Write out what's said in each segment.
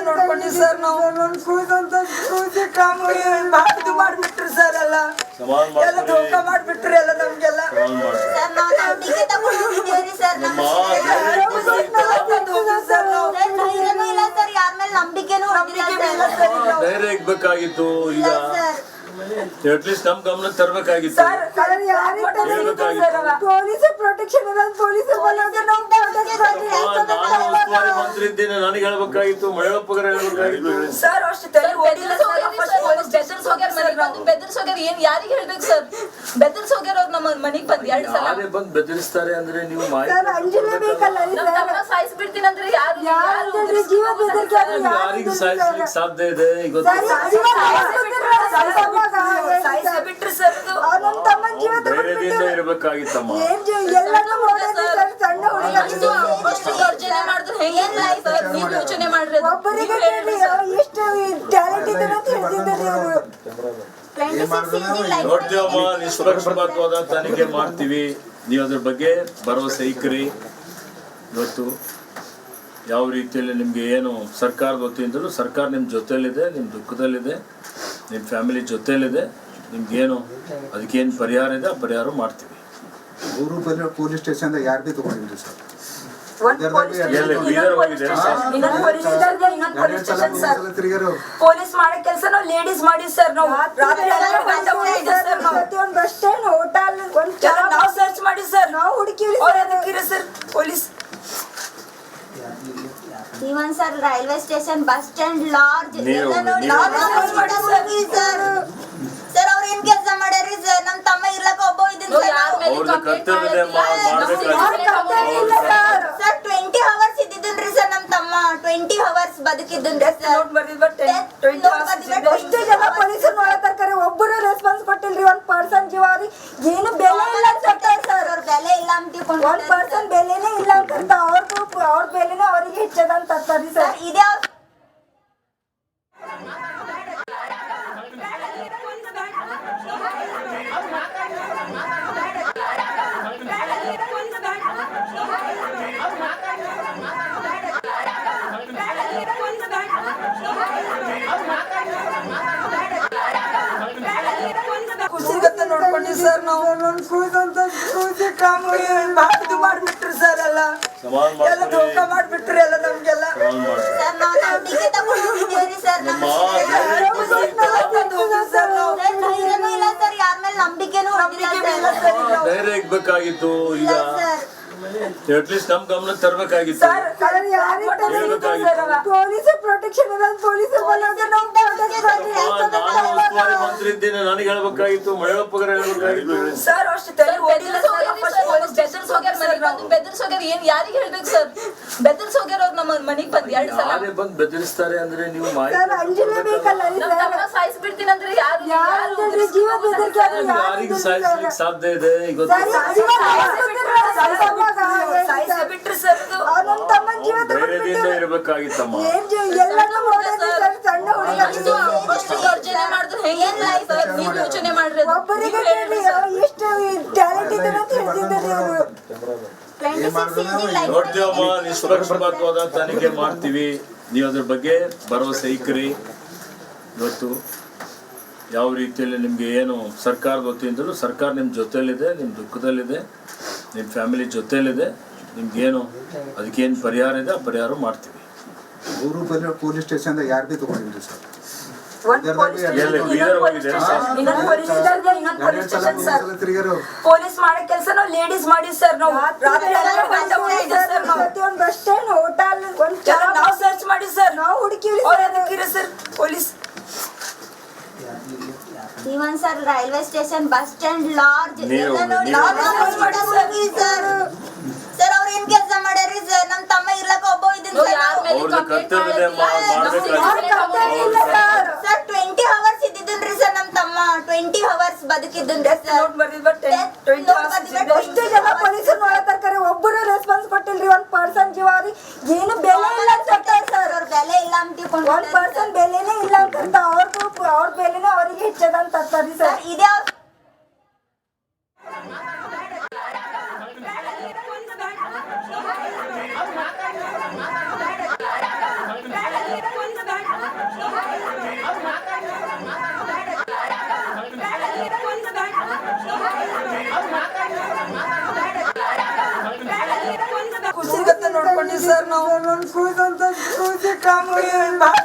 ನೋಡ್ಕೊಂಡಿ sir ನಾವು ಇದು ಮಾಡ್ಬಿಟ್ರು ಸರ್ ಎಲ್ಲ ಎಲ್ಲ ಧೋಕ ಮಾಡ್ಬಿಟ್ರು ಎಲ್ಲ ನಮ್ಗೆಲ್ಲ ಸರ್ ನಾವು ನಂಬಿಕೆ ತಗೊಂಡಿದ್ದೀವಿ ಸರ್ ಧೈರ್ಯನೂ ಇಲ್ಲ ಸರ್ ಯಾರ ಮೇಲೆ ನಂಬಿಕೆನೂ ಇಲ್ಲ ಸರ್ ಧೈರ್ಯ ಇರ್ಬೇಕಾಗಿತ್ತು ಈಗ ಅಟ್ಲೀಸ್ಟ್ ನಮ್ ಗಮನ ತರಬೇಕಾಗಿತ್ತು ಪೊಲೀಸ್ ಪ್ರೊಟೆಕ್ಷನ್ ನಾನು ಉಸ್ತುವಾರಿ ಮಂತ್ರಿ ಇದ್ದೇನೆ, ನನಗೆ ಹೇಳ್ಬೇಕಾಗಿತ್ತು, ಮಳೆಯಪ್ಪಗರ ಹೇಳ್ಬೇಕಾಗಿತ್ತು ಸರ್. ಅಷ್ಟು ಬೆದರ್ಸೋಗ್ಯಾರ ಏನ್ ಯಾರಿಗೆ ಹೇಳ್ಬೇಕು ಸರ್? ಬೆದರ್ಸೋಗ್ಯಾರ ಅವ್ರು ನಮ್ಮ ಮನೆಗ್ ಬಂದ್ 2 ಸಲ ಯಾರೇ ಬಂದ್ ಬೆದರಿಸ್ತಾರೆ ಅಂದ್ರೆ ನೀವು ಸಾಯಿಸ್ಬಿಡ್ತೀನಿ ಅಂದ್ರೆ ಯಾರಿಗೆ ಸಾಯಿಸ್ಲಿಕ್ಕೆ ಸಾಧ್ಯ ಇದೆ ಈಗ ಬಿಟ್ರು ಸರ್ ಧೈರ್ಯದಿಂದ ಇರ್ಬೇಕಾಗಿತ್ತಮ್ಮ. ಯೋಚನೆ ಮಾಡಿದ್ರೆ ಹೆಂಗೆ ನೀವು ಯೋಚನೆ ಮಾಡ್ರಿ ನೋಡ್ತೀವಮ್ಮ, ನಿಷ್ಪಕ್ಷಪಾತವಾದ ತನಿಖೆ ಮಾಡ್ತೀವಿ, ನೀವು ಅದ್ರ ಬಗ್ಗೆ ಭರವಸೆ ಇಕ್ರಿ. ಇವತ್ತು ಯಾವ ರೀತಿಯಲ್ಲಿ ನಿಮ್ಗೆ ಏನು ಸರ್ಕಾರದ ವತಿಯಿಂದಲೂ ಸರ್ಕಾರ ನಿಮ್ಮ ಜೊತೆಯಲ್ಲಿದೆ, ನಿಮ್ಮ ದುಃಖದಲ್ಲಿದೆ, ನಿಮ್ಮ ಫ್ಯಾಮಿಲಿ ಜೊತೆಯಲ್ಲಿದೆ. ನಿಮ್ಗೇನು ಅದಕ್ಕೇನು ಪರಿಹಾರ ಇದೆ ಆ ಪರಿಹಾರ ಮಾಡ್ತೀವಿ. ಪೊಲೀಸ್ ಸ್ಟೇಷನ್ ಯಾರು ಭೀ ತಗೊಂಡಿದ್ರಿ ಸರ್? ಪೊಲೀಸ್ ಮಾಡೋ ಕೆಲಸ ನಾವು ಲೇಡೀಸ್ ಮಾಡಿ ಸರ್. ನಾವು ಬಸ್ ಸ್ಟ್ಯಾಂಡ್ ಹೋಟೆಲ್ ನಾವು ಸರ್ಚ್ ಮಾಡಿ ಸರ್, ನಾವು ಹುಡುಕಿರಿ ಸರ್. ಪೊಲೀಸ್ ಇವನ್ sir railway station, bus stand, lodge sir. ಅವ್ರ ಏನ್ ಕೆಲಸ ಮಾಡ್ಯಾರಿ ಸರ್? ನಮ್ ತಮ್ಮ ಇರ್ಲಕ್ಕ ಒಬ್ಬ ಇದ್ದೀನಿ ಸರ್. 20 hours ಇದ್ದಿದ್ದನ್ರಿ ಸರ್ ನಮ್ ತಮ್ಮ. 20 hours ಬದುಕಿದ್ದನ್ರಿ ಸರ್. ಒಬ್ಬರು ರೆಸ್ಪಾನ್ಸ್ ಕೊಟ್ಟಿಲ್ರಿ. 1% ಜೀವ ಏನು ಬೆಲೆ ಇಲ್ಲ ಸರ್. ಅವ್ರ ಬೆಲೆ ಇಲ್ಲ ಅಂತ ತಿಳ್ಕೊಂಡು 1% ಬೆಲೆನೇ ಇಲ್ಲ ಅಂತ ಅವ್ರ ಬೆಲೆನೇ ಅವರಿಗೆ ಹೆಚ್ಚದಂತ ಸರ್. ಇದೇ ನೋಡ್ಕೊಂಡಿ ಸರ್ ನಾವು ಇದು ಮಾಡ್ಬಿಟ್ರು ಸರ್ ಎಲ್ಲ ಎಲ್ಲ ಧೋಕ ಮಾಡ್ಬಿಟ್ರು ಎಲ್ಲ ನಮ್ಗೆಲ್ಲ ಸರ್ ನಾವು ನಂಬಿಕೆ ತಗೊಂಡಿದ್ದೀವಿ ಸರ್ ಧೈರ್ಯನೂ ಇಲ್ಲ ಸರ್ ಯಾರ ಮೇಲೆ ನಂಬಿಕೆನೂ ಇಲ್ಲ ಧೈರ್ಯ ಇರ್ಬೇಕಾಗಿತ್ತು ಈಗ ಅಟ್ಲೀಸ್ಟ್ ನಮ್ ಗಮನ ತರಬೇಕಾಗಿತ್ತು. ಪೊಲೀಸ್ ಪ್ರೊಟೆಕ್ಷನ್ ನಾನು ಉಸ್ತುವಾರಿ ಮಂತ್ರಿ ಇದ್ದೇನೆ, ನನಗೆ ಹೇಳ್ಬೇಕಾಗಿತ್ತು, ಮಳೆಯಪ್ಪಗರ ಹೇಳ್ಬೇಕಾಗಿತ್ತು ಸರ್. ಅಷ್ಟು ಬೆದರ್ಸೋಗ್ಯಾರ ಏನ್ ಯಾರಿಗೆ ಹೇಳ್ಬೇಕು ಸರ್? ಬೆದರ್ಸೋಗ್ಯಾರ ಅವ್ರು ನಮ್ಮ ಮನೆಗ್ ಬಂದ್ 2 ಸಲ ಯಾರೇ ಬಂದ್ ಬೆದರಿಸ್ತಾರೆ ಅಂದ್ರೆ ನೀವು ಸಾಯಿಸ್ಬಿಡ್ತೀನಿ ಅಂದ್ರೆ ಯಾರಿಗೆ ಸಾಯಿಸ್ಲಿಕ್ಕೆ ಸಾಧ್ಯ ಇದೆ ಈಗ ಬಿಟ್ರು ಸರ್. ಧೈರ್ಯದಿಂದ ಇರ್ಬೇಕಾಗಿತ್ತಮ್ಮ. ಯೋಚನೆ ಮಾಡಿದ್ರೆ ಹೆಂಗೆ ನೀವು ಯೋಚನೆ ಮಾಡ್ರಿ ನೋಡ್ತೀವಮ್ಮ, ನಿಷ್ಪಕ್ಷಪಾತವಾದ ತನಿಖೆ ಮಾಡ್ತೀವಿ, ನೀವು ಅದ್ರ ಬಗ್ಗೆ ಭರವಸೆ ಇಕ್ರಿ. ಇವತ್ತು ಯಾವ ರೀತಿಯಲ್ಲಿ ನಿಮ್ಗೆ ಏನು ಸರ್ಕಾರದ ವತಿಯಿಂದಲೂ ಸರ್ಕಾರ ನಿಮ್ಮ ಜೊತೆಯಲ್ಲಿದೆ, ನಿಮ್ಮ ದುಃಖದಲ್ಲಿದೆ, ನಿಮ್ಮ ಫ್ಯಾಮಿಲಿ ಜೊತೆಯಲ್ಲಿದೆ. ನಿಮ್ಗೇನು ಅದಕ್ಕೇನು ಪರಿಹಾರ ಇದೆ ಆ ಪರಿಹಾರ ಮಾಡ್ತೀವಿ. ಪೊಲೀಸ್ ಸ್ಟೇಷನ್ ಯಾರು ಭೀ ತಗೊಂಡಿದ್ರಿ ಸರ್? ಪೊಲೀಸ್ ಮಾಡೋ ಕೆಲಸ ನಾವು ಲೇಡೀಸ್ ಮಾಡಿ ಸರ್. ನಾವು ಬಸ್ ಸ್ಟ್ಯಾಂಡ್ ಹೋಟೆಲ್ ನಾವು ಸರ್ಚ್ ಮಾಡಿ ಸರ್, ನಾವು ಹುಡುಕಿರಿ ಸರ್. ಪೊಲೀಸ್ ಇವನ್ sir railway station, bus stand, lodge sir. ಅವ್ರ ಏನ್ ಕೆಲಸ ಮಾಡ್ಯಾರಿ ಸರ್? ನಮ್ ತಮ್ಮ ಇರ್ಲಕ್ಕ ಒಬ್ಬ ಇದ್ದೀನಿ ಸರ್. 20 hours ಇದ್ದಿದ್ದನ್ರಿ ಸರ್ ನಮ್ ತಮ್ಮ. 20 hours ಬದುಕಿದ್ದನ್ರಿ ಸರ್. ಒಬ್ಬರು ರೆಸ್ಪಾನ್ಸ್ ಕೊಟ್ಟಿಲ್ರಿ. 1% ಜೀವ ಏನು ಬೆಲೆ ಇಲ್ಲ ಸರ್. ಅವ್ರ ಬೆಲೆ ಇಲ್ಲ ಅಂತ ತಿಳ್ಕೊಂಡು 1% ಬೆಲೆನೇ ಇಲ್ಲ ಅಂತ ಅವ್ರ ಬೆಲೆನೇ ಅವರಿಗೆ ಹೆಚ್ಚದಂತ ಸರ್. ಇದೇ Thank you.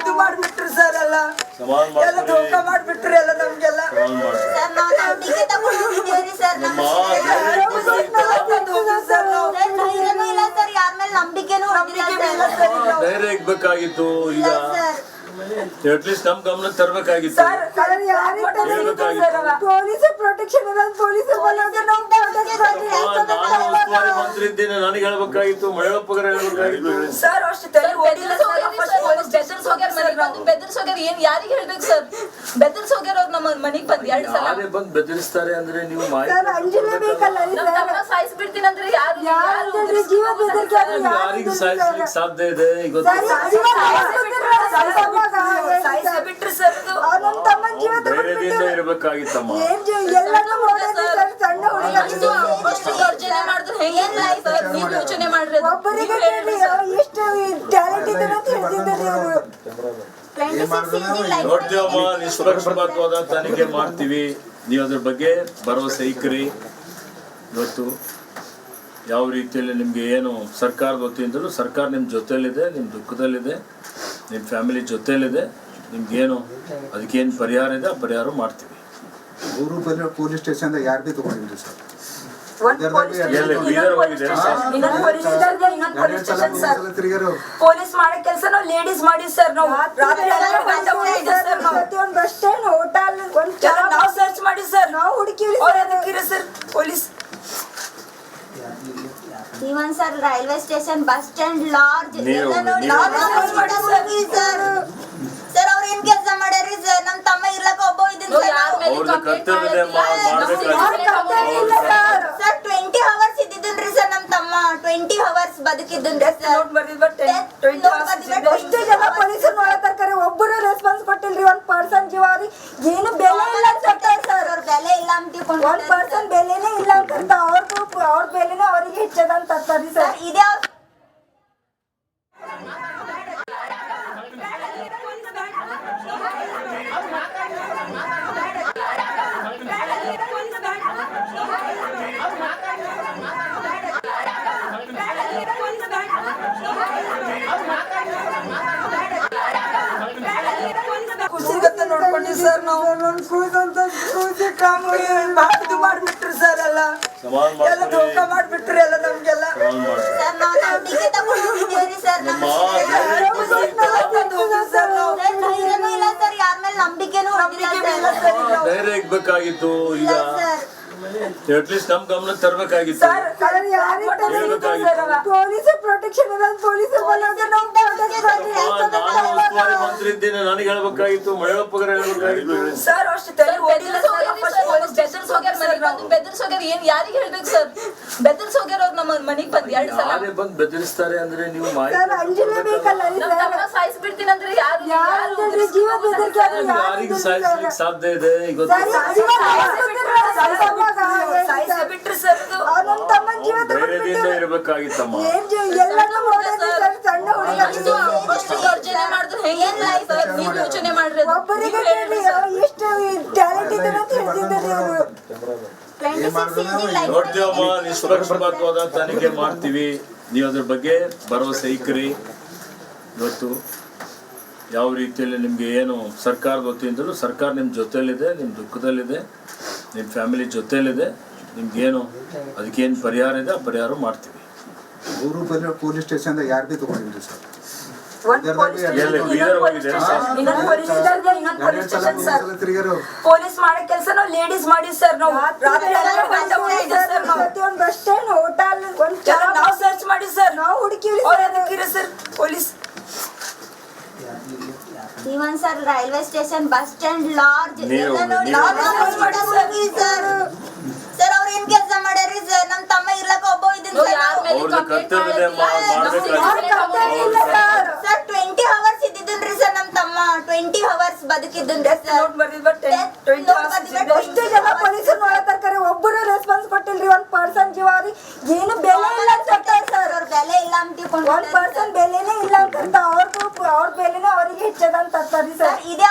ಇದು ಮಾಡ್ಬಿಟ್ರು ಸರ್ ಎಲ್ಲ ಸಮಾನ ಎಲ್ಲ ಧೋಕ ಮಾಡ್ತೀವಿ ಮಾಡ್ಬಿಟ್ರು ಎಲ್ಲ ನಮ್ಗೆಲ್ಲ ಸಮಾನ ಮಾಡ್ತೀವಿ ಸರ್ ನಾವು ನಂಬಿಕೆ ತಗೊಂಡಿದ್ದೀವಿ ಸರ್ ನಮ್ಮ ಸರ್ ಧೈರ್ಯನೂ ಇಲ್ಲ ಸರ್ ಯಾರ ಮೇಲೆ ನಂಬಿಕೆನೂ ಹೊಂದಿಲ್ಲ ಸರ್ ಧೈರ್ಯ ಇಗ್ಬೇಕಾಗಿತ್ತು ಈಗ ಸರ್ ಅಟ್ಲೀಸ್ಟ್ ನಮ್ ಗಮನ ತರಬೇಕಾಗಿತ್ತು ಪೊಲೀಸ್ ಪ್ರೊಟೆಕ್ಷನ್ ಪೊಲೀಸ್ ನಾನು ಉಸ್ತುವಾರಿ ಮಂತ್ರಿ ಇದ್ದೇನೆ, ನನಗೆ ಹೇಳ್ಬೇಕಾಗಿತ್ತು, ಮಳೆಯಪ್ಪಗರ ಹೇಳ್ಬೇಕಾಗಿತ್ತು. ಸರ್ ಅಷ್ಟು ತಲೆ ಓಡಿಲ್ಲ ಬೆದರ್ಸೋಗ್ಯಾರ ಏನ್ ಯಾರಿಗೆ ಹೇಳ್ಬೇಕು ಸರ್? ಬೆದರ್ಸೋಗ್ಯಾರ ಅವ್ರು ನಮ್ಮ ಮನೆಗ್ ಬಂದ್ 2 ಸಲ ಯಾರೇ ಬಂದ್ ಬೆದರಿಸ್ತಾರೆ ಅಂದ್ರೆ ನೀವು ಮಾಹಿತಿ ನಮ್ ತಮ್ಮ ಸಾಯಿಸ್ಬಿಡ್ತೀನಿ ಅಂದ್ರೆ ಯಾರಿಗೆ ಸಾಯಿಸ್ಲಿಕ್ಕೆ ಸಾಧ್ಯ ಇದೆ ಈಗ ಬಿಟ್ರು ಸರ್ ನಮ್ ತಮ್ಮನ ಜೀವ ಧೈರ್ಯದಿಂದ ಇರ್ಬೇಕಾಗಿತ್ತಮ್ಮ. ಸಣ್ಣ ಅಷ್ಟು ಯೋಚನೆ ಮಾಡಿದ್ರೆ ಹೆಂಗೆ ಸರ್? ನೀವ್ ಯೋಚನೆ ಮಾಡ್ರಿ ಅದು. ಒಬ್ಬರಿಗೆ ಎಷ್ಟು ಟ್ಯಾಲೆಂಟ್ ಇದೆ ಅಂತ ಹೇಳ್ತಿದ್ದಾರೆ ಅವರು 26 easy life ನೋಡ್ತೀವಮ್ಮ, ನಿಷ್ಪಕ್ಷಪಾತವಾದ ತನಿಖೆ ಮಾಡ್ತೀವಿ. ನೀವು ಅದ್ರ ಬಗ್ಗೆ ಭರವಸೆ ಇಕ್ರಿ. ಇವತ್ತು ಯಾವ ರೀತಿಯಲ್ಲಿ ನಿಮ್ಗೆ ಏನು ಸರ್ಕಾರದ ವತಿಯಿಂದಲೂ ಸರ್ಕಾರ ನಿಮ್ಮ ಜೊತೆಯಲ್ಲಿದೆ, ನಿಮ್ಮ ದುಃಖದಲ್ಲಿದೆ, ನಿಮ್ಮ ಫ್ಯಾಮಿಲಿ ಜೊತೆಯಲ್ಲಿದೆ. ನಿಮ್ಗೇನು ಅದಕ್ಕೇನು ಪರಿಹಾರ ಇದೆ ಆ ಪರಿಹಾರ ಮಾಡ್ತೀವಿ. ಊರು ಪೊಲೀಸ್ ಸ್ಟೇಷನ್ ಯಾರು ಭೀ ತಗೊಂಡಿದ್ರು ಸರ್. ಪೊಲೀಸ್ ಮಾಡೋ ಕೆಲಸ ನಾವು ಲೇಡೀಸ್ ಮಾಡಿ ಸರ್. ನಾವು ಪ್ರತಿಯೊಂದು ಬಸ್ ಸ್ಟ್ಯಾಂಡ್ ಹೋಟೆಲ್ ನಾವು ಸರ್ಚ್ ಮಾಡಿ ಸರ್. ನಾವು ಹುಡುಕಿವಿ ಸರ್ ಪೊಲೀಸ್. ಇವನ್ sir railway station bus stand lodge ಎಲ್ಲ ನೋಡಿ ಸರ್ ಅವ್ರ ಏನ್ ಕೆಲಸ ಮಾಡ್ಯಾರಿ ಸರ್? ನಮ್ ತಮ್ಮ ಇರ್ಲಕ್ಕ ಒಬ್ಬ ಇದ್ದೀನಿ ಅವ್ರದ್ದು ಕರ್ತವ್ಯ ಇದೆ, ಸರ್ 20 hours ಇದ್ದಿದ್ದನ್ರಿ ಸರ್ ನಮ್ ತಮ್ಮ 20 hours ಬದುಕಿದ್ದನ್ರಿ ಸರ್. ಎಷ್ಟು ಜನ ಪೊಲೀಸರು ನೋಡತಾರೆ, ಒಬ್ಬರು ರೆಸ್ಪಾನ್ಸ್ ಕೊಟ್ಟಿಲ್ರಿ. 1% ಜೀವ ಏನು ಬೆಲೆ ಇಲ್ಲ ಅಂತ ಸರ್ ಅವ್ರ ಬೆಲೆ ಇಲ್ಲ ಅಂತ ತಿಳ್ಕೊಂಡು 1% ಬೆಲೆನೇ ಇಲ್ಲ ಅಂತ ಅವ್ರ ಬೆಲೆನೇ ಅವರಿಗೆ ಹೆಚ್ಚದ ಅಂತ ಅಂತಾರಿ ಸರ್. ಇದೇ ಖುಷಿಗತ್ತೆ ನೋಡ್ಕೊಂಡಿ ಸರ್. ನಾವು ಖುಷಿ ಕಾಮ ಇದು ಮಾಡ್ಬಿಟ್ರು ಸರ್ ಎಲ್ಲ ಸಮಾನ ಎಲ್ಲ ಧೋಕ ಮಾಡ್ತೀವಿ ಮಾಡ್ಬಿಟ್ರು ಎಲ್ಲ ನಮ್ಗೆಲ್ಲ ಸಮಾನ ಮಾಡ್ತೀವಿ. ಸರ್ ನಾವು ನಂಬಿಕೆ ತಗೊಂಡಿದ್ದೀವಿ ಸರ್ ಧೈರ್ಯನೂ ಇಲ್ಲ ಸರ್ ಯಾರ ಮೇಲೆ ನಂಬಿಕೆನೂ ಹೊಂದಿಲ್ಲ ಸರ್ ಧೈರ್ಯ ಇಗ್ಬೇಕಾಗಿತ್ತು ಈಗ ಸರ್ ಅಟ್ಲೀಸ್ಟ್ ನಮ್ ಗಮನ ತರಬೇಕಾಗಿತ್ತು. ಪೊಲೀಸ್ ಪ್ರೊಟೆಕ್ಷನ್ ಪೊಲೀಸ್ ನಾನು ಉಸ್ತುವಾರಿ ಮಂತ್ರಿ ಇದ್ದೇನೆ, ನನಗೆ ಹೇಳ್ಬೇಕಾಗಿತ್ತು, ಮಳೆಯಪ್ಪಗರ ಹೇಳ್ಬೇಕಾಗಿತ್ತು. ಸರ್ ಅಷ್ಟು ತಲೆ ಓಡಿಲ್ಲ ಬೆದರ್ಸೋಗ್ಯಾರ ಏನ್ ಯಾರಿಗೆ ಹೇಳ್ಬೇಕು ಸರ್? ಬೆದರ್ಸೋಗ್ಯಾರ ಅವ್ರು ನಮ್ಮ ಮನೆಗ್ ಬಂದ್ 2 ಸಲ ಯಾರೇ ಬಂದ್ ಬೆದರಿಸ್ತಾರೆ ಅಂದ್ರೆ ನೀವು ಮಾಹಿತಿ ನಮ್ ತಮ್ಮ ಸಾಯಿಸ್ಬಿಡ್ತೀನಿ ಅಂದ್ರೆ ಯಾರಿಗೆ ಸಾಯಿಸ್ಲಿಕ್ಕೆ ಸಾಧ್ಯ ಇದೆ ಈಗ ಬಿಟ್ರು ಸರ್ ನಮ್ ತಮ್ಮನ ಜೀವ ಧೈರ್ಯದಿಂದ ಇರ್ಬೇಕಾಗಿತ್ತಮ್ಮ. ಸಣ್ಣ ಅಷ್ಟು ಯೋಚನೆ ಮಾಡಿದ್ರೆ ಹೆಂಗೆ ಸರ್? ನೀವ್ ಯೋಚನೆ ಮಾಡ್ರಿ ಅದು. ಒಬ್ಬರಿಗೆ ಎಷ್ಟು ಟ್ಯಾಲೆಂಟ್ ಇದೆ ಅಂತ ಹೇಳ್ತಿದ್ದಾರೆ ಅವರು 26 easy life ನೋಡ್ತೀವಮ್ಮ, ನಿಷ್ಪಕ್ಷಪಾತವಾದ ತನಿಖೆ ಮಾಡ್ತೀವಿ. ನೀವು ಅದ್ರ ಬಗ್ಗೆ ಭರವಸೆ ಇಕ್ರಿ. ಇವತ್ತು ಯಾವ ರೀತಿಯಲ್ಲಿ ನಿಮ್ಗೆ ಏನು ಸರ್ಕಾರದ ವತಿಯಿಂದಲೂ ಸರ್ಕಾರ ನಿಮ್ಮ ಜೊತೆಯಲ್ಲಿದೆ, ನಿಮ್ಮ ದುಃಖದಲ್ಲಿದೆ, ನಿಮ್ಮ ಫ್ಯಾಮಿಲಿ ಜೊತೆಯಲ್ಲಿದೆ. ನಿಮ್ಗೇನು ಅದಕ್ಕೇನು ಪರಿಹಾರ ಇದೆ ಆ ಪರಿಹಾರ ಮಾಡ್ತೀವಿ. ಊರು ಪೊಲೀಸ್ ಸ್ಟೇಷನ್ ಯಾರು ಭೀ ತಗೊಂಡಿದ್ರು ಸರ್. ಪೊಲೀಸ್ ಮಾಡೋ ಕೆಲಸ ನಾವು ಲೇಡೀಸ್ ಮಾಡಿ ಸರ್. ನಾವು ಪ್ರತಿಯೊಂದು ಬಸ್ ಸ್ಟ್ಯಾಂಡ್ ಹೋಟೆಲ್ ನಾವು ಸರ್ಚ್ ಮಾಡಿ ಸರ್. ನಾವು ಹುಡುಕಿವಿ ಸರ್ ಪೊಲೀಸ್. ಇವನ್ sir railway station bus stand lodge ಎಲ್ಲ ನೋಡಿ ಸರ್ ಅವ್ರ ಏನ್ ಕೆಲಸ ಮಾಡ್ಯಾರಿ ಸರ್? ನಮ್ ತಮ್ಮ ಇರ್ಲಕ್ಕ ಒಬ್ಬ ಇದ್ದೀನಿ ಅವ್ರದ್ದು ಕರ್ತವ್ಯ ಇದೆ, ಸರ್ 20 hours ಇದ್ದಿದ್ದನ್ರಿ ಸರ್ ನಮ್ ತಮ್ಮ 20 hours ಬದುಕಿದ್ದನ್ರಿ ಸರ್. ಎಷ್ಟು ಜನ ಪೊಲೀಸರು ನೋಡತಾರೆ, ಒಬ್ಬರು ರೆಸ್ಪಾನ್ಸ್ ಕೊಟ್ಟಿಲ್ರಿ. 1% ಜೀವ ಏನು ಬೆಲೆ ಇಲ್ಲ ಅಂತ ಸರ್ ಅವ್ರ ಬೆಲೆ ಇಲ್ಲ ಅಂತ ತಿಳ್ಕೊಂಡು 1% ಬೆಲೆನೇ ಇಲ್ಲ ಅಂತ ಅವ್ರ ಬೆಲೆನೇ ಅವರಿಗೆ ಹೆಚ್ಚದ ಅಂತ ಅಂತಾರಿ ಸರ್. ಇದೇ